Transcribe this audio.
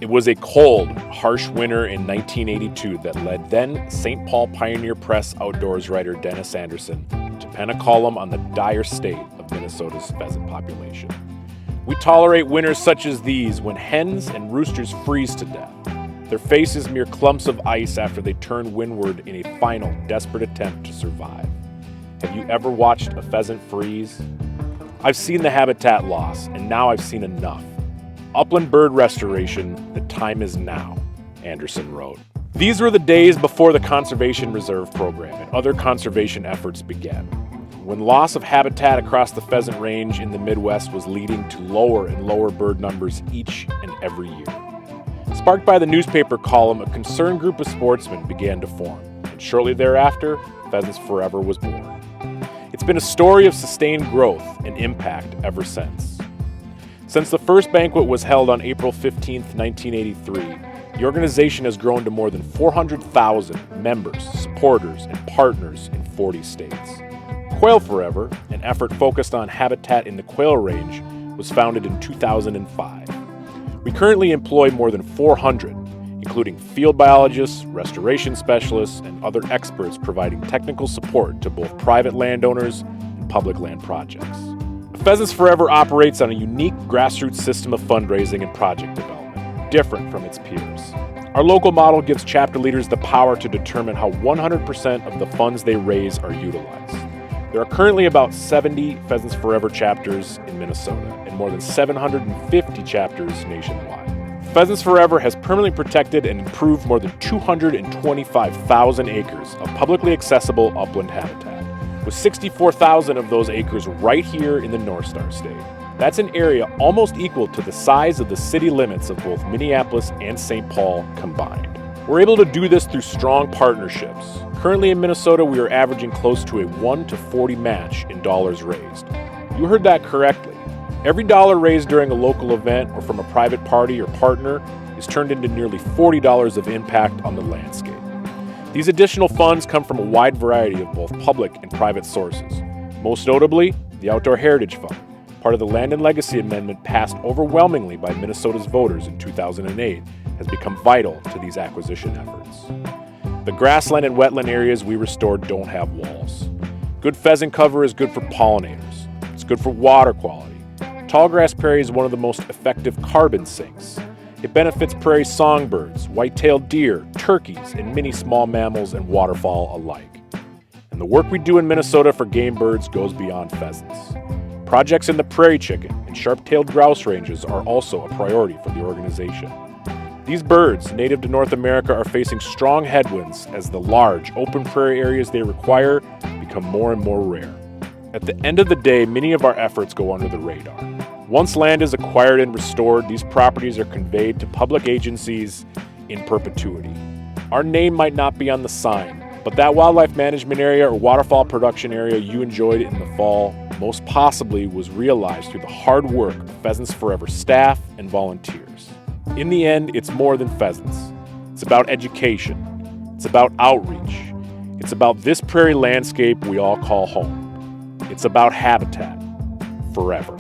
It was a cold, harsh winter in 1982 that led then St. Paul Pioneer Press outdoors writer Dennis Anderson to pen a column on the dire state of Minnesota's pheasant population. We tolerate winters such as these when hens and roosters freeze to death, their faces mere clumps of ice after they turn windward in a final, desperate attempt to survive. Have you ever watched a pheasant freeze? I've seen the habitat loss, and now I've seen enough. Upland bird restoration, the time is now, Anderson wrote. These were the days before the Conservation Reserve Program and other conservation efforts began, when loss of habitat across the pheasant range in the Midwest was leading to lower and lower bird numbers each and every year. Sparked by the newspaper column, a concerned group of sportsmen began to form, and shortly thereafter, Pheasants Forever was born. It's been a story of sustained growth and impact ever since. Since the first banquet was held on April 15, 1983, the organization has grown to more than 400,000 members, supporters, and partners in 40 states. Quail Forever, an effort focused on habitat in the quail range, was founded in 2005. We currently employ more than 400, including field biologists, restoration specialists, and other experts providing technical support to both private landowners and public land projects. Pheasants Forever operates on a unique grassroots system of fundraising and project development, different from its peers. Our local model gives chapter leaders the power to determine how 100% of the funds they raise are utilized. There are currently about 70 Pheasants Forever chapters in Minnesota and more than 750 chapters nationwide. Pheasants Forever has permanently protected and improved more than 225,000 acres of publicly accessible upland habitat, with 64,000 of those acres right here in the North Star State. That's an area almost equal to the size of the city limits of both Minneapolis and St. Paul combined. We're able to do this through strong partnerships. Currently in Minnesota, we are averaging close to a 1-to-40 match in dollars raised. You heard that correctly. Every dollar raised during a local event or from a private party or partner is turned into nearly $40 of impact on the landscape. These additional funds come from a wide variety of both public and private sources. Most notably, the Outdoor Heritage Fund, part of the Land and Legacy Amendment passed overwhelmingly by Minnesota's voters in 2008, has become vital to these acquisition efforts. The grassland and wetland areas we restored don't have walls. Good pheasant cover is good for pollinators. It's good for water quality. Tallgrass prairie is one of the most effective carbon sinks. It benefits prairie songbirds, white-tailed deer, turkeys, and many small mammals and waterfowl alike. And the work we do in Minnesota for game birds goes beyond pheasants. Projects in the prairie chicken and sharp-tailed grouse ranges are also a priority for the organization. These birds, native to North America, are facing strong headwinds as the large, open prairie areas they require become more and more rare. At the end of the day, many of our efforts go under the radar. Once land is acquired and restored, these properties are conveyed to public agencies in perpetuity. Our name might not be on the sign, but that wildlife management area or waterfowl production area you enjoyed in the fall most possibly was realized through the hard work of Pheasants Forever staff and volunteers. In the end, it's more than pheasants. It's about education. It's about outreach. It's about this prairie landscape we all call home. It's about habitat forever.